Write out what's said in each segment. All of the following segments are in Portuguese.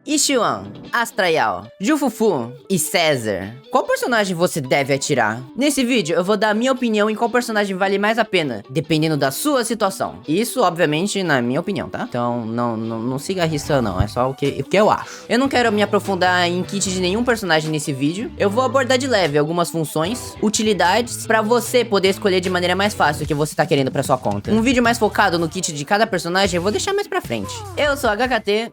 Ishuan, Astrayal, Jufufu e César. Qual personagem você deve atirar? Nesse vídeo eu vou dar a minha opinião em qual personagem vale mais a pena, dependendo da sua situação. Isso, obviamente, na minha opinião, tá? Então não siga a risca não, é só o que eu acho. Eu não quero me aprofundar em kit de nenhum personagem nesse vídeo. Eu vou abordar de leve algumas funções, utilidades, pra você poder escolher de maneira mais fácil o que você tá querendo pra sua conta. Um vídeo mais focado no kit de cada personagem eu vou deixar mais pra frente. Eu sou a HKT.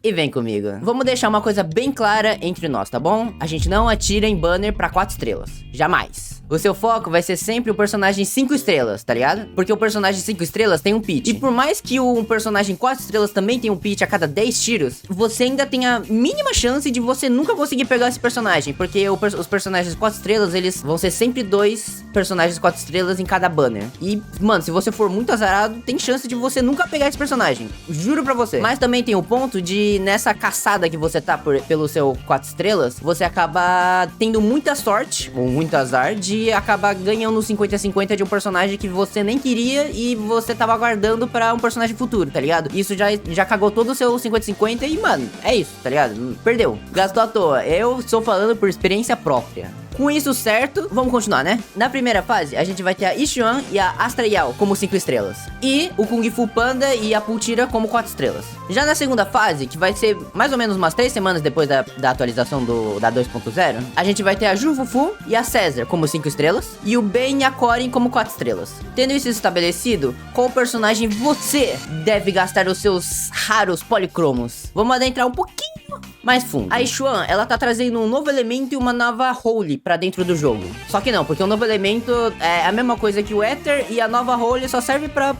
E vem comigo. Vamos deixar uma coisa bem clara entre nós, tá bom? A gente não atira em banner pra 4 estrelas. Jamais. O seu foco vai ser sempre o personagem 5 estrelas, tá ligado? Porque o personagem 5 estrelas tem um pitch. E por mais que um personagem 4 estrelas também tenha um pitch a cada 10 tiros, você ainda tem a mínima chance de você nunca conseguir pegar esse personagem. Porque os personagens 4 estrelas, eles vão ser sempre 2 personagens 4 estrelas em cada banner. E, mano, se você for muito azarado, tem chance de você nunca pegar esse personagem. Juro pra você. Mas também tem o ponto de, nessa caçada que você tá pelo seu 4 estrelas, você acaba tendo muita sorte, ou muito azar, de acabar ganhando 50-50 de um personagem que você nem queria e você tava guardando pra um personagem futuro, tá ligado? Isso já cagou todo o seu 50-50 e, mano, é isso, tá ligado? Perdeu. Gastou à toa. Eu estou falando por experiência própria. Com isso certo, vamos continuar, né? Na primeira fase, a gente vai ter a Ishuan e a Astrayal como 5 estrelas. E o Kung Fu Panda e a Pultira como 4 estrelas. Já na segunda fase, que vai ser mais ou menos umas 3 semanas depois da atualização da 2.0, a gente vai ter a Jufufu e a César como 5 estrelas. E o Ben e a Corrin como 4 estrelas. Tendo isso estabelecido, qual personagem você deve gastar os seus raros policromos? Vamos adentrar um pouquinho mais fundo. A Ishuan, ela tá trazendo um novo elemento e uma nova role pra dentro do jogo. Só que não, porque o novo elemento é a mesma coisa que o Ether e a nova role só serve pra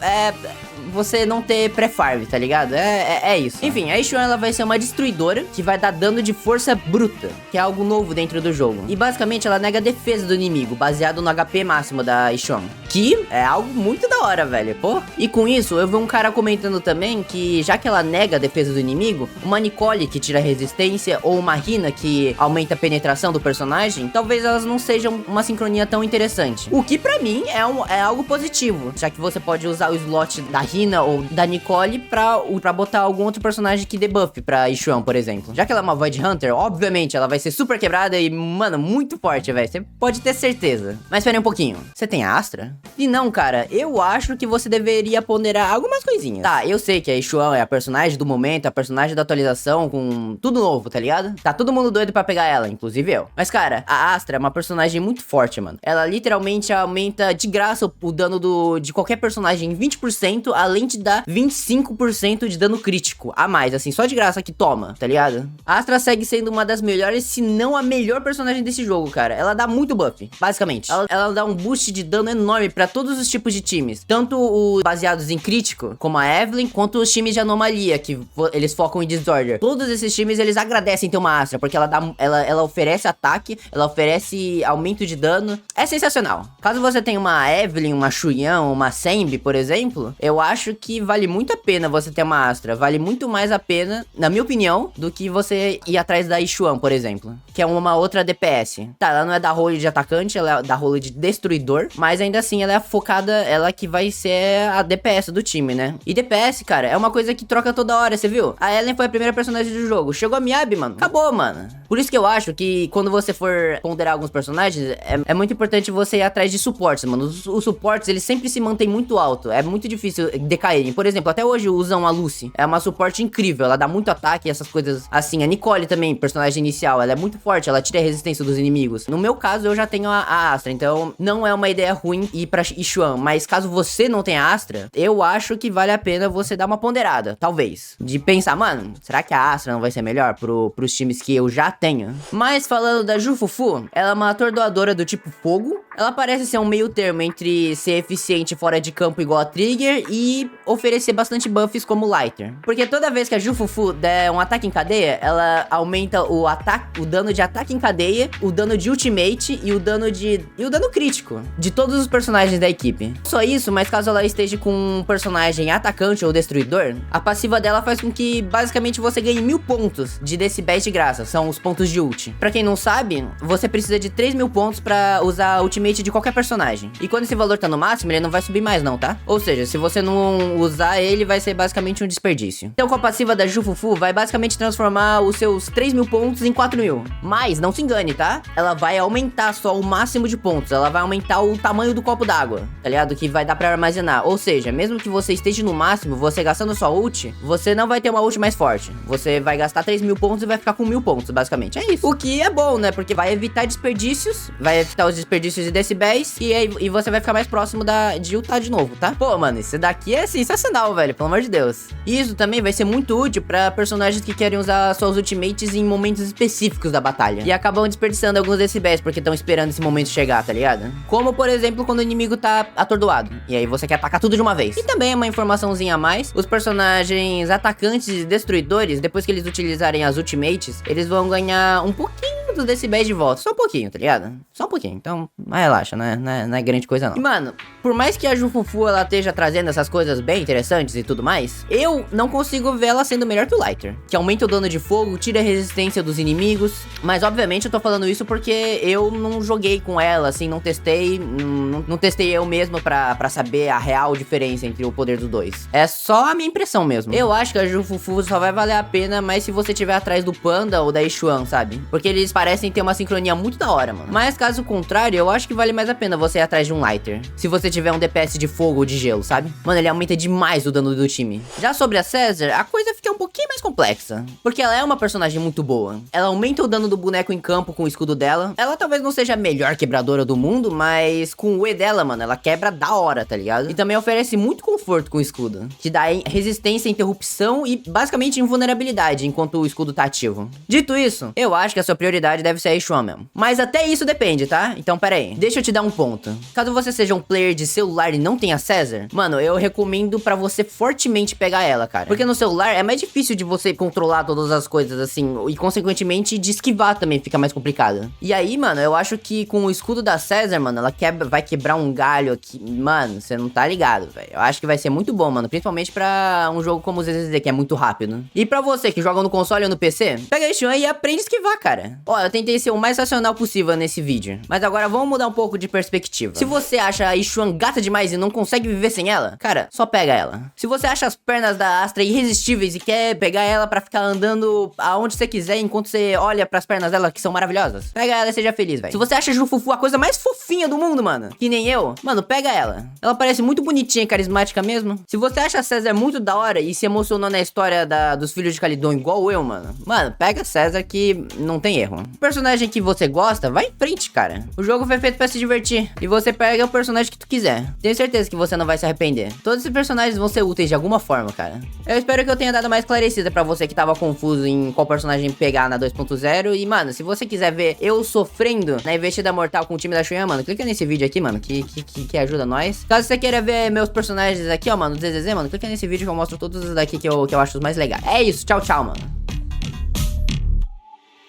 você não ter pré-farm, tá ligado? É isso. Enfim, a Ishuan, ela vai ser uma destruidora que vai dar dano de força bruta, que é algo novo dentro do jogo. E basicamente ela nega a defesa do inimigo, baseado no HP máximo da Ishuan, que é algo muito da hora, velho, pô. E com isso, eu vi um cara comentando também que, já que ela nega a defesa do inimigo, uma Nicole que tira resistência ou uma Hina que aumenta a penetração do personagem, talvez elas não sejam uma sincronia tão interessante. O que pra mim é algo positivo, já que você pode usar o slot da Hina ou da Nicole pra botar algum outro personagem que debuff pra Ishuan, por exemplo. Já que ela é uma Void Hunter, obviamente ela vai ser super quebrada e, mano, muito forte, velho. Você pode ter certeza. Mas espera aí um pouquinho. Você tem a Astra? E não, cara, eu acho que você deveria ponderar algumas coisinhas. Tá, eu sei que a Ishuan é a personagem do momento, a personagem da atualização, com tudo novo, tá ligado? Tá todo mundo doido pra pegar ela, inclusive eu. Mas, cara, a Astra é uma personagem muito forte, mano. Ela literalmente aumenta de graça o dano de qualquer personagem em 20%, além de dar 25% de dano crítico a mais, assim, só de graça que toma, tá ligado? A Astra segue sendo uma das melhores, se não a melhor personagem desse jogo, cara. Ela dá muito buff, basicamente. Ela dá um boost de dano enorme pra todos os tipos de times. Tanto os baseados em crítico, como a Evelyn, quanto os times de anomalia, que eles focam em Disorder. Todos esses times, eles agradecem ter uma Astra, porque ela oferece ataque, ela oferece aumento de dano. É sensacional. Caso você tenha uma Evelyn, uma Shuyan, uma Sembi, por exemplo, eu acho que vale muito a pena você ter uma Astra. Vale muito mais a pena, na minha opinião, do que você ir atrás da Ishuan, por exemplo, que é uma outra DPS. Tá, ela não é da role de atacante, ela é da role de destruidor, mas ainda assim ela é focada, ela que vai ser a DPS do time, né? E DPS, cara, é uma coisa que troca toda hora, você viu? A Ellen foi a primeira personagem do jogo. Chegou a Miyabi, mano. Acabou, mano. Por isso que eu acho que quando você for ponderar alguns personagens, é muito importante você ir atrás de suportes, mano. Os suportes, eles sempre se mantêm muito alto. É muito difícil decaírem. Por exemplo, até hoje usam a Lucy. É uma suporte incrível. Ela dá muito ataque e essas coisas assim. A Nicole também, personagem inicial. Ela é muito forte. Ela tira a resistência dos inimigos. No meu caso, eu já tenho a Astra. Então, não é uma ideia ruim ir pra Ishuan. Mas caso você não tenha Astra, eu acho que vale a pena você dar uma ponderada. Talvez. De pensar, mano, será que a Astra não vai ser melhor pros times que eu já tenho? Mas falando da Jufufu, ela é uma atordoadora do tipo fogo. Ela parece ser um meio termo entre ser eficiente fora de campo igual a Trigger e oferecer bastante buffs como Lighter. Porque toda vez que a Jufufu der um ataque em cadeia, ela aumenta o dano de ataque em cadeia, o dano de ultimate e o dano crítico de todos os personagens da equipe. Só isso, mas caso ela esteja com um personagem atacante ou destruidor, a passiva dela faz com que basicamente você ganhe 1000 pontos de decibéis de graça, são os pontos de ult. Pra quem não sabe, você precisa de 3000 pontos pra usar a ultimate ultimate de qualquer personagem. E quando esse valor tá no máximo, ele não vai subir mais não, tá? Ou seja, se você não usar ele, vai ser basicamente um desperdício. Então com a passiva da Jufufu, vai basicamente transformar os seus 3.000 pontos em 4.000. Mas, não se engane, tá? Ela vai aumentar só o máximo de pontos. Ela vai aumentar o tamanho do copo d'água, tá ligado? Que vai dar pra armazenar. Ou seja, mesmo que você esteja no máximo, você gastando sua ult, você não vai ter uma ult mais forte. Você vai gastar 3.000 pontos e vai ficar com 1.000 pontos, basicamente. É isso. O que é bom, né? Porque vai evitar desperdícios, vai evitar os desperdícios de decibéis e você vai ficar mais próximo de ultar de novo, tá? Pô, mano, isso daqui é sensacional, velho, pelo amor de Deus. E isso também vai ser muito útil pra personagens que querem usar suas ultimates em momentos específicos da batalha. E acabam desperdiçando alguns decibéis porque estão esperando esse momento chegar, tá ligado? Como, por exemplo, quando o inimigo tá atordoado. E aí você quer atacar tudo de uma vez. E também é uma informaçãozinha a mais. Os personagens atacantes e destruidores, depois que eles utilizarem as ultimates, eles vão ganhar um pouquinho dos decibéis de volta. Só um pouquinho, tá ligado? Só um pouquinho. Então, relaxa, né? Não é grande coisa, não. E, mano, por mais que a Jufufu, ela esteja trazendo essas coisas bem interessantes e tudo mais, eu não consigo ver ela sendo melhor que o Lighter. Que aumenta o dano de fogo, tira a resistência dos inimigos. Mas, obviamente, eu tô falando isso porque eu não joguei com ela, assim, não testei. Não testei eu mesmo pra saber a real diferença entre o poder dos dois. É só a minha impressão mesmo. Eu acho que a Jufufu só vai valer a pena, mas se você estiver atrás do Panda ou da Yixuan, sabe? Porque eles parecem ter uma sincronia muito da hora, mano. Mas caso contrário, eu acho que vale mais a pena você ir atrás de um Lighter. Se você tiver um DPS de fogo ou de gelo, sabe? Mano, ele aumenta demais o dano do time. Já sobre a Caesar, a coisa fica um pouquinho mais complexa. Porque ela é uma personagem muito boa. Ela aumenta o dano do boneco em campo com o escudo dela. Ela talvez não seja a melhor quebradora do mundo, mas com o E dela, mano, ela quebra da hora, tá ligado? E também oferece muito conforto com o escudo. Que dá resistência, interrupção e basicamente invulnerabilidade enquanto o escudo tá ativo. Dito isso, eu acho que a sua prioridade deve ser a Yixuan mesmo. Mas até isso depende, tá? Então pera aí, deixa eu te dar um ponto. Caso você seja um player de celular e não tenha Caesar, mano, eu recomendo pra você fortemente pegar ela, cara. Porque no celular é mais difícil de você controlar todas as coisas, assim, e consequentemente de esquivar também fica mais complicado. E aí, mano, eu acho que com o escudo da Caesar, mano, ela vai quebrar um galho aqui. Mano, você não tá ligado, velho. Eu acho que vai ser muito bom, mano, principalmente pra um jogo como o ZZZ, que é muito rápido. E pra você que joga no console ou no PC, pega a Yixuan e aprende a esquivar, cara. Ó, eu tentei ser o mais racional possível nesse vídeo, mas agora vamos mudar um pouco de perspectiva. Se você acha a Yixuan gata demais e não consegue viver sem ela, cara, só pega ela. Se você acha as pernas da Astra irresistíveis e quer pegar ela pra ficar andando aonde você quiser enquanto você olha pras pernas dela, que são maravilhosas, pega ela e seja feliz, velho. Se você acha a Jufufu a coisa mais fofinha do mundo, mano, que nem eu, mano, pega ela. Ela parece muito bonitinha e carismática mesmo. Se você acha a Caesar muito da hora e se emocionou na história dos filhos de Calidon igual eu, mano, pega a Caesar que não tem erro. O personagem que você gosta, vai em frente, cara. O jogo foi feito pra se divertir. E você pega o personagem que tu quiser. Tenho certeza que você não vai se arrepender. Todos esses personagens vão ser úteis de alguma forma, cara. Eu espero que eu tenha dado mais esclarecida pra você que tava confuso em qual personagem pegar na 2.0. E, mano, se você quiser ver eu sofrendo na investida mortal com o time da Xuan, mano, clica nesse vídeo aqui, mano, que ajuda nós. Caso você queira ver meus personagens aqui, ó, mano, do ZZZ, mano, clica nesse vídeo que eu mostro todos os daqui que eu acho os mais legais. É isso, tchau, tchau, mano.